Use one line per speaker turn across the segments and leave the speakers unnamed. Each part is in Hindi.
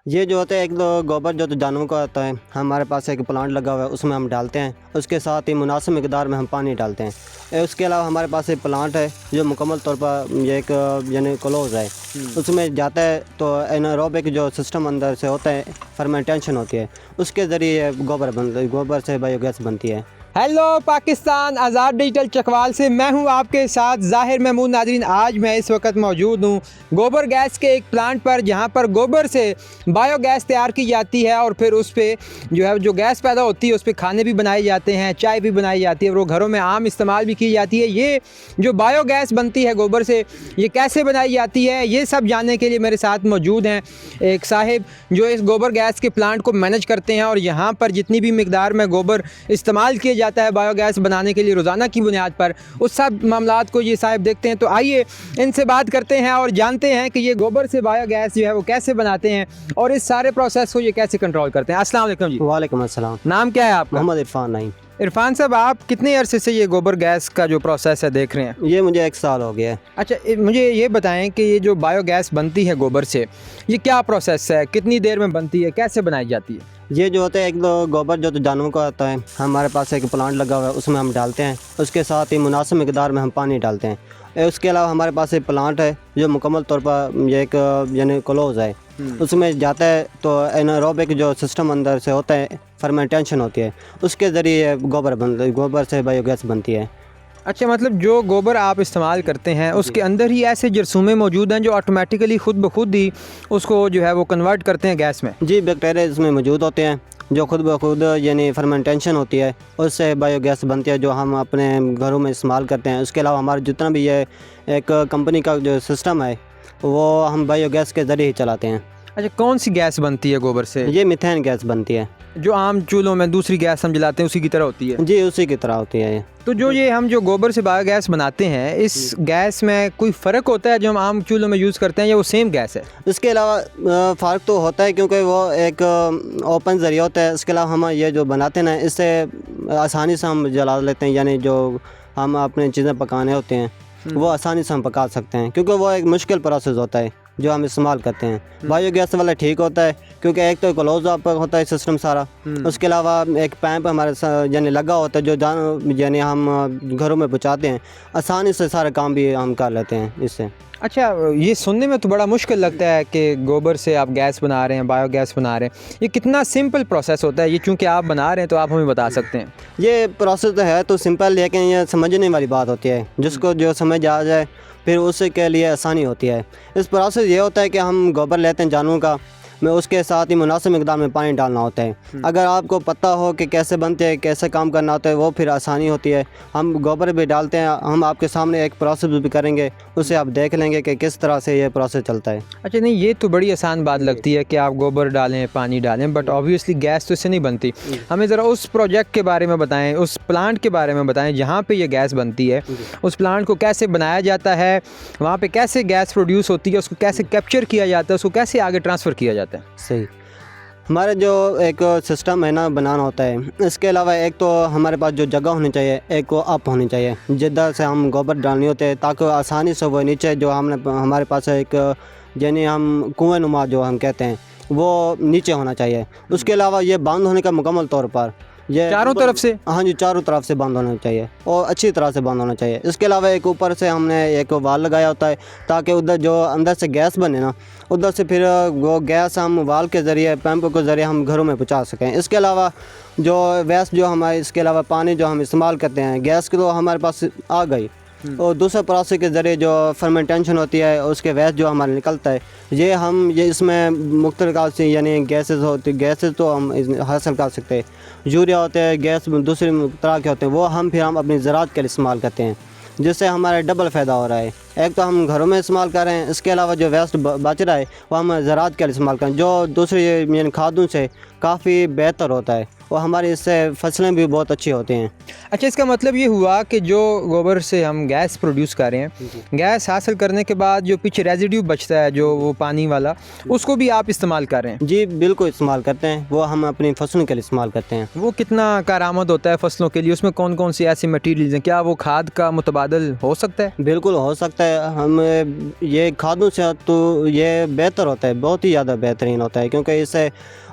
ये जो होता है एक तो गोबर जो तो जानवरों का आता है, हमारे पास एक प्लांट लगा हुआ है, उसमें हम डालते हैं। उसके साथ ही मुनासिब मिकदार में हम पानी डालते हैं। उसके अलावा हमारे पास एक प्लांट है जो मुकम्मल तौर पर ये एक यानी क्लोज है, उसमें जाता है तो एनारोबिक जो सिस्टम अंदर से होता है, फर्मेंटेशन होती है, उसके ज़रिए गोबर से बायोगैस बनती है।
हेलो पाकिस्तान, आज़ाद डिजिटल चकवाल से मैं हूं आपके साथ ज़ाहिर महमूद। नाज़रीन, आज मैं इस वक्त मौजूद हूं गोबर गैस के एक प्लांट पर, जहां पर गोबर से बायोगैस तैयार की जाती है और फिर उस पर जो गैस पैदा होती है उस पर खाने भी बनाए जाते हैं, चाय भी बनाई जाती है और वो घरों में आम इस्तेमाल भी की जाती है। ये जो बायोगैस बनती है गोबर से, ये कैसे बनाई जाती है, ये सब जानने के लिए मेरे साथ मौजूद हैं एक साहिब जो इस गोबर गैस के प्लांट को मैनेज करते हैं और यहाँ पर जितनी भी मिकदार में गोबर इस्तेमाल किए जाता है बायोगैस बनाने के लिए रोज़ाना की बुनियाद पर, उस सब मामलात को ये साहब देखते हैं। तो आइए इनसे बात करते हैं और जानते हैं कि ये गोबर से बायोगैस जो है वो कैसे बनाते हैं और इस सारे प्रोसेस को ये कैसे कंट्रोल करते हैं। अस्सलाम वालेकुम जी।
वालेकुम अस्सलाम।
नाम क्या है आपका?
मोहम्मद इरफान नाइम।
इरफान साहब, आप कितने अरसे से ये गोबर गैस का जो प्रोसेस है देख रहे हैं?
ये मुझे 1 साल हो गया है।
अच्छा, मुझे ये बताएं कि ये जो बायोगैस बनती है गोबर से, ये क्या प्रोसेस है, कितनी देर में बनती है, कैसे बनाई जाती है?
ये जो होता है एक तो गोबर जो तो जानवरों का आता है, हमारे पास एक प्लांट लगा हुआ है, उसमें हम डालते हैं। उसके साथ ही मुनासिब मिकदार में हम पानी डालते हैं। उसके अलावा हमारे पास एक प्लांट है जो मुकम्मल तौर पर ये एक यानी क्लोज है, उसमें जाता है तो एनारोबिक जो सिस्टम अंदर से होता है, फर्मेंटेशन होती है, उसके ज़रिए गोबर से बायोगैस बनती है।
अच्छा, मतलब जो गोबर आप इस्तेमाल करते हैं उसके अंदर ही ऐसे जरसूमे मौजूद हैं जो ऑटोमेटिकली खुद ब खुद ही उसको जो है वो कन्वर्ट करते हैं गैस में?
जी, बैक्टीरिया इसमें मौजूद होते हैं जो खुद ब खुद यानी फर्मेंटेशन होती है, उससे बायोगैस बनती है जो हम अपने घरों में इस्तेमाल करते हैं। उसके अलावा हमारा जितना भी ये एक कंपनी का जो सिस्टम है वो हम बायोगैस के ज़रिए ही चलाते हैं।
अच्छा, कौन सी गैस बनती है गोबर से?
ये मीथेन गैस बनती है,
जो आम चूल्हों में दूसरी गैस हम जलाते हैं उसी की तरह होती है?
जी उसी की तरह होती है ये।
तो ये हम जो गोबर से बायोगैस बनाते हैं, इस गैस में कोई फ़र्क होता है जो हम आम चूल्हों में यूज़ करते हैं, या वो सेम गैस है?
इसके अलावा फ़र्क तो होता है क्योंकि वो एक ओपन ज़रिया होता है। इसके अलावा हम ये जो बनाते हैं ना, इससे आसानी से हम जला लेते हैं, यानी जो हम अपनी चीज़ें पकाने होते हैं वो आसानी से हम पका सकते हैं, क्योंकि वो एक मुश्किल प्रोसेस होता है जो हम इस्तेमाल करते हैं। बायोगैस वाला ठीक होता है क्योंकि एक तो क्लोज अप होता है सिस्टम सारा, उसके अलावा एक पैंप हमारे यानी लगा होता है जो यानी हम घरों में पहुँचाते हैं, आसानी से सारे काम भी हम कर लेते हैं इससे।
अच्छा, ये सुनने में तो बड़ा मुश्किल लगता है कि गोबर से आप गैस बना रहे हैं, बायोगैस बना रहे हैं। ये कितना सिंपल प्रोसेस होता है? ये चूँकि आप बना रहे हैं तो आप हमें बता सकते हैं।
ये प्रोसेस तो है तो सिंपल, लेकिन ये समझने वाली बात होती है, जिसको जो समझ आ जाए फिर उसके लिए आसानी होती है। इस प्रोसेस ये होता है कि हम गोबर लेते हैं जानवरों का, में उसके साथ ही मुनासिब मिकदार में पानी डालना होता है। अगर आपको पता हो कि कैसे बनते हैं, कैसे काम करना होता है, वो फिर आसानी होती है। हम गोबर भी डालते हैं, हम आपके सामने एक प्रोसेस भी करेंगे, उसे आप देख लेंगे कि किस तरह से ये प्रोसेस चलता है।
अच्छा, नहीं, ये तो बड़ी आसान बात लगती है कि आप गोबर डालें, पानी डालें, बट ऑब्वियसली गैस तो इससे नहीं बनती। हमें ज़रा उस प्रोजेक्ट के बारे में बताएं, उस प्लांट के बारे में बताएं जहाँ पे ये गैस बनती है। उस प्लांट को कैसे बनाया जाता है, वहाँ पे कैसे गैस प्रोड्यूस होती है, उसको कैसे कैप्चर किया जाता है, उसको कैसे आगे ट्रांसफ़र किया जाता है?
सही, हमारे जो एक सिस्टम है ना बनाना होता है, इसके अलावा एक तो हमारे पास जो जगह होनी चाहिए, एक वो अप होनी चाहिए जिधर से हम गोबर डालनी होते हैं, ताकि आसानी से वो नीचे जो हमारे पास एक यानी हम कुएं नुमा जो हम कहते हैं वो नीचे होना चाहिए। उसके अलावा ये बंद होने का मुकम्मल तौर पर ये
चारों तरफ से?
हाँ जी, चारों तरफ से बंद होना चाहिए और अच्छी तरह से बंद होना चाहिए। इसके अलावा एक ऊपर से हमने एक वाल लगाया होता है ताकि उधर जो अंदर से गैस बने ना, उधर से फिर वो गैस हम वाल के ज़रिए, पैंप के ज़रिए हम घरों में पहुंचा सकें। इसके अलावा जो वेस्ट जो हमारे, इसके अलावा पानी जो हम इस्तेमाल करते हैं, गैस की तो हमारे पास आ गई, और दूसरे प्रोसेस के ज़रिए जो फर्मेंटेशन होती है उसके वेस्ट जो हमारे निकलता है, ये इसमें मुख्तलिफ से यानी गैसेस तो हम हासिल कर सकते हैं। यूरिया होते हैं, गैस दूसरे तरह के होते हैं, वो हम अपनी ज़राअत के लिए इस्तेमाल करते हैं, जिससे हमारा डबल फ़ायदा हो रहा है। एक तो हम घरों में इस्तेमाल कर रहे हैं, इसके अलावा जो वेस्ट बच रहा है वो हम ज़राअत के लिए इस्तेमाल करें, जो दूसरे यानी खादों से काफ़ी बेहतर होता है और हमारी इससे फसलें भी बहुत अच्छी होती हैं।
अच्छा, इसका मतलब ये हुआ कि जो गोबर से हम गैस प्रोड्यूस कर रहे हैं, गैस हासिल करने के बाद जो पीछे रेजिड्यू बचता है, जो वो पानी वाला, उसको भी आप इस्तेमाल कर रहे हैं?
जी बिल्कुल इस्तेमाल करते हैं, वो हम अपनी फसलों के लिए इस्तेमाल करते हैं।
वो कितना कारआमद होता है फसलों के लिए? उसमें कौन कौन सी ऐसी मटीरियल्स हैं? क्या वो खाद का मुतबादल हो सकता है?
बिल्कुल हो सकता होता है हम ये खादों से तो ये बेहतर होता है, बहुत ही ज़्यादा बेहतरीन होता है, क्योंकि इससे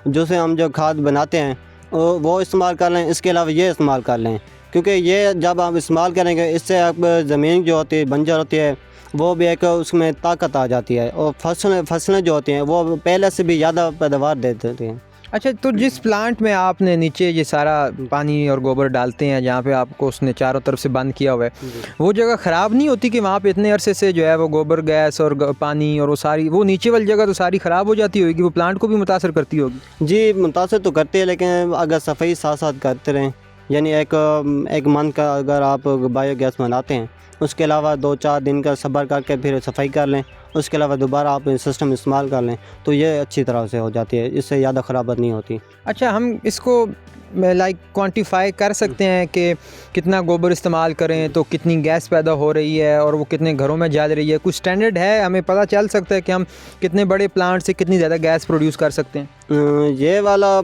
जैसे हम जो खाद बनाते हैं वो इस्तेमाल कर लें, इसके अलावा ये इस्तेमाल कर लें, क्योंकि ये जब आप इस्तेमाल करेंगे इससे आप ज़मीन जो होती है बंजर होती है वो भी एक उसमें ताकत आ जाती है, और फसलें जो होती हैं वो पहले से भी ज़्यादा पैदावार दे देती हैं।
अच्छा, तो जिस प्लांट में आपने नीचे ये सारा पानी और गोबर डालते हैं, जहाँ पे आपको उसने चारों तरफ से बंद किया हुआ है, वो जगह ख़राब नहीं होती कि वहाँ पे इतने अरसे से जो है वो गोबर गैस और पानी और वो सारी वो नीचे वाली जगह तो सारी ख़राब हो जाती होगी, वो प्लांट को भी मुतासर करती होगी?
जी मुतासर तो करती है, लेकिन अगर सफाई साथ साथ करते रहें, यानी एक मंथ का अगर आप बायोगैस बनाते हैं, उसके अलावा 2-4 दिन का सब्र करके फिर सफाई कर लें, उसके अलावा दोबारा आप सिस्टम इस्तेमाल कर लें तो ये अच्छी तरह से हो जाती है, इससे ज़्यादा ख़राबत नहीं होती।
अच्छा, हम इसको लाइक क्वांटिफाई कर सकते हैं कि कितना गोबर इस्तेमाल करें तो कितनी गैस पैदा हो रही है और वो कितने घरों में जल रही है? कुछ स्टैंडर्ड है, हमें पता चल सकता है कि हम कितने बड़े प्लांट से कितनी ज़्यादा गैस प्रोड्यूस कर सकते हैं?
ये वाला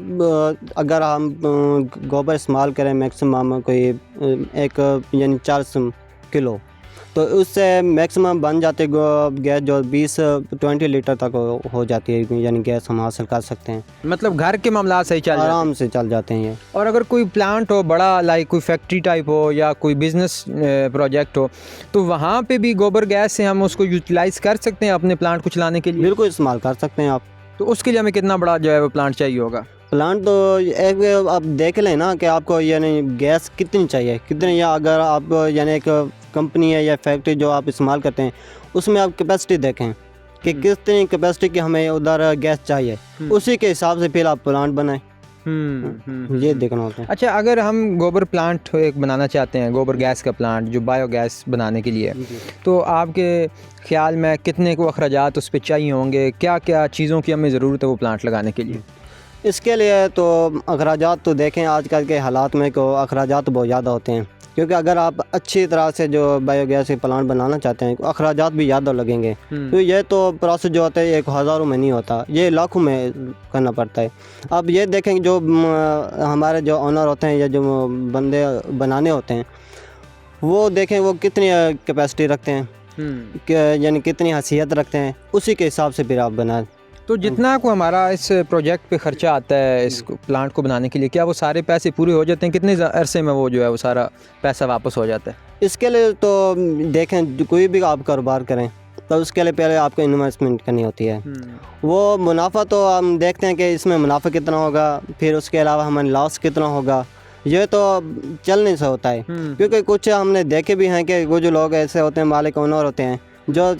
अगर हम गोबर इस्तेमाल करें मैक्सिमम कोई एक यानी 400 किलो, तो उससे मैक्सिमम बन जाते गैस जो 20-20 लीटर तक हो जाती है, यानी गैस हम हासिल कर सकते हैं।
मतलब घर के मामला सही चल जाते हैं?
आराम से चल जाते हैं ये।
और अगर कोई प्लांट हो बड़ा, लाइक कोई फैक्ट्री टाइप हो या कोई बिज़नेस प्रोजेक्ट हो, तो वहाँ पे भी गोबर गैस से हम उसको यूटिलाइज़ कर सकते हैं अपने प्लांट को चलाने के लिए?
बिल्कुल इस्तेमाल कर सकते हैं आप।
तो उसके लिए हमें कितना बड़ा जो है वो प्लांट चाहिए होगा?
प्लांट तो एक आप देख लें ना कि आपको यानी गैस कितनी चाहिए, कितनी, या अगर आप यानी एक कंपनी है या फैक्ट्री जो आप इस्तेमाल करते हैं उसमें आप कैपेसिटी देखें कि कितनी कैपेसिटी की हमें उधर गैस चाहिए, उसी के हिसाब से फिर आप प्लांट बनाएं। ये देखना होता है।
अच्छा, अगर हम गोबर प्लांट एक बनाना चाहते हैं, गोबर गैस का प्लांट जो बायोगैस बनाने के लिए, तो आपके ख्याल में कितने को अखराजात उस पर चाहिए होंगे? क्या क्या चीज़ों की हमें ज़रूरत है वो प्लांट लगाने के लिए?
इसके लिए तो अखराजात तो देखें आजकल के हालात में को अखराजात बहुत ज़्यादा होते हैं, क्योंकि अगर आप अच्छी तरह से जो बायोगैस के प्लांट बनाना चाहते हैं अखराजात भी ज़्यादा लगेंगे। तो ये तो प्रोसेस जो होता है एक हज़ारों में नहीं होता, ये लाखों में करना पड़ता है। अब ये देखें जो हमारे जो ऑनर होते हैं या जो बंदे बनाने होते हैं वो देखें वो कितनी कैपेसिटी रखते हैं, यानी कितनी हैसियत रखते हैं, उसी के हिसाब से फिर आप बनाएं।
तो जितना को हमारा इस प्रोजेक्ट पे खर्चा आता है इस प्लांट को बनाने के लिए, क्या वो सारे पैसे पूरे हो जाते हैं? कितने अरसे में वो जो है वो सारा पैसा वापस हो जाता है?
इसके लिए तो देखें कोई भी आप कारोबार करें तो उसके लिए पहले आपको इन्वेस्टमेंट करनी होती है। वो मुनाफा तो हम देखते हैं कि इसमें मुनाफा कितना होगा, फिर उसके अलावा हमें लॉस कितना होगा, ये तो चलने से होता है। क्योंकि कुछ हमने देखे भी हैं कि वो जो लोग ऐसे होते हैं, मालिक ओनर होते हैं, जो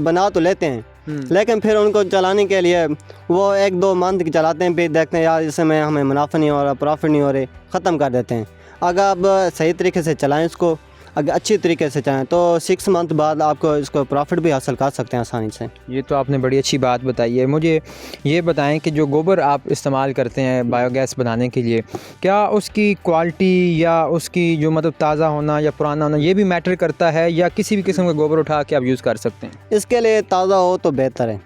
बना तो लेते हैं लेकिन फिर उनको चलाने के लिए वो 1-2 मंथ चलाते हैं, फिर देखते हैं यार इसमें हमें मुनाफा नहीं हो रहा, प्रॉफिट नहीं हो रहे, ख़त्म कर देते हैं। अगर आप सही तरीके से चलाएं इसको, अगर अच्छी तरीके से चलाएं तो 6 मंथ बाद आपको इसको प्रॉफिट भी हासिल कर सकते हैं आसानी से।
ये तो आपने बड़ी अच्छी बात बताई है। मुझे ये बताएं कि जो गोबर आप इस्तेमाल करते हैं बायोगैस बनाने के लिए, क्या उसकी क्वालिटी या उसकी जो मतलब ताज़ा होना या पुराना होना ये भी मैटर करता है, या किसी भी किस्म का गोबर उठा के आप यूज़ कर सकते हैं?
इसके लिए ताज़ा हो तो बेहतर है,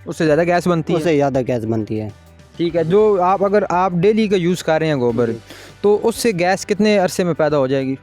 उससे ज़्यादा गैस बनती है?
उससे ज़्यादा गैस बनती है।
ठीक है, जो अगर आप डेली का यूज़ कर रहे हैं गोबर, तो उससे गैस कितने अरसे में पैदा हो जाएगी?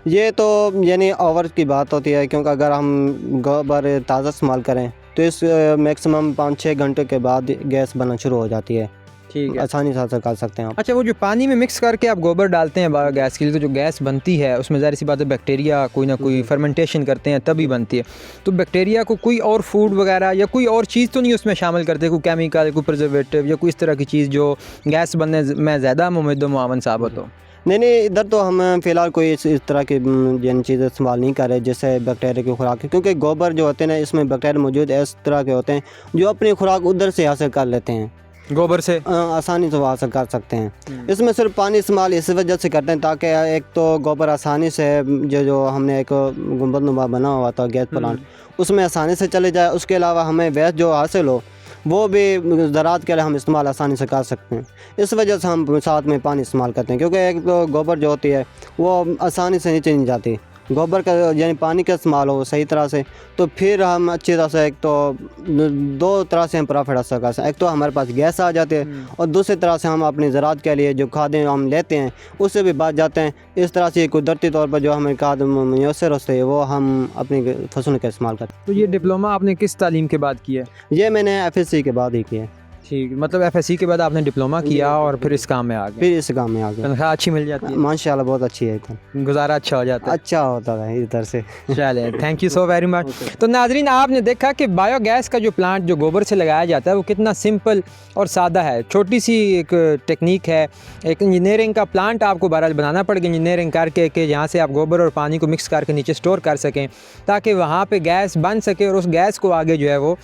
ये तो यानी आवर की बात होती है, क्योंकि अगर हम गोबर ताज़ा इस्तेमाल करें तो इस मैक्सिमम 5-6 घंटे के बाद गैस बनना शुरू हो जाती है।
ठीक है,
आसानी से हासिल कर सकते हैं आप।
अच्छा, वो जो पानी में मिक्स करके आप गोबर डालते हैं बायोगैस के लिए, तो जो गैस बनती है उसमें ज़ाहिर सी बात है बैक्टीरिया कोई ना कोई फर्मेंटेशन करते हैं तभी बनती है। तो बैक्टीरिया को कोई और फूड वगैरह या कोई और चीज़ तो नहीं उसमें शामिल करते, कोई केमिकल, कोई प्रिजर्वेटिव या कोई इस तरह की चीज़ जो गैस बनने में ज़्यादा मुमद्द मुआवन साबित हो?
नहीं, इधर तो हम फ़िलहाल कोई इस तरह की यानी चीज़ें इस्तेमाल नहीं कर रहे जिससे बैक्टीरिया की खुराक, क्योंकि गोबर जो होते हैं ना इसमें बैक्टीरिया मौजूद इस तरह के होते हैं जो अपनी खुराक उधर से हासिल कर लेते हैं,
गोबर से
आसानी से वो हासिल कर सकते हैं। इसमें सिर्फ पानी इस्तेमाल इस वजह से करते हैं ताकि एक तो गोबर आसानी से जो हमने एक गुंबदनुमा बना हुआ था गैस प्लांट उसमें आसानी से चले जाए, उसके अलावा हमें वेस्ट जो हासिल हो वो भी ज़राअत के लिए हम इस्तेमाल आसानी से कर सकते हैं। इस वजह से हम साथ में पानी इस्तेमाल करते हैं, क्योंकि एक तो गोबर जो होती है वो आसानी से नीचे नहीं जाती, गोबर का यानी पानी का इस्तेमाल हो सही तरह से, तो फिर हम अच्छी तरह से, एक तो दो तरह से हम प्रॉफिट हासिल कर सकते हैं। एक तो हमारे पास गैस आ जाती है और दूसरी तरह से हम अपनी ज़राअत के लिए जो खादें हम लेते हैं उससे भी बच जाते हैं। इस तरह से कुदरती तौर पर जो हमें खाद मैसर होते हैं वो हम अपनी फसलों का इस्तेमाल करते हैं।
तो ये डिप्लोमा आपने किस तालीम के बाद किया है?
ये मैंने FSC के बाद ही किया,
ठीक, मतलब FSC के बाद आपने डिप्लोमा किया और फिर इस काम में आ गए।
फिर इस काम में आ गया।
तनख्वाह अच्छी मिल जाती है,
माशाल्लाह बहुत अच्छी है, इधर
गुजारा अच्छा हो जाता है।
अच्छा होता है इधर से।
चले, thank you so very much. तो नाजरीन, आपने देखा कि बायोगैस का जो प्लांट जो गोबर से लगाया जाता है वो कितना सिंपल और सादा है। छोटी सी एक टेक्निक है, एक इंजीनियरिंग का प्लांट आपको बहरहाल बनाना पड़ेगा, इंजीनियरिंग करके कि जहाँ से आप गोबर और पानी को मिक्स करके नीचे स्टोर कर सकें ताकि वहाँ पे गैस बन सके और उस गैस को आगे जो है वो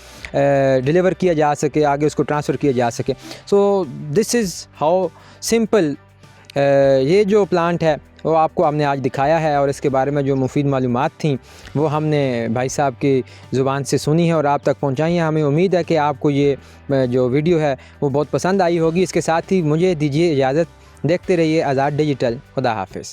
डिलीवर किया जा सके, आगे उसको ट्रांसफ़र किया जा सके। So this is how simple ये जो प्लांट है वो आपको हमने आज दिखाया है, और इसके बारे में जो मुफीद मालूमात थी वो हमने भाई साहब की ज़ुबान से सुनी है और आप तक पहुंचाई है। हमें उम्मीद है कि आपको ये जो वीडियो है वो बहुत पसंद आई होगी। इसके साथ ही मुझे दीजिए इजाज़त, देखते रहिए आज़ाद डिजिटल। खुदा हाफिज़।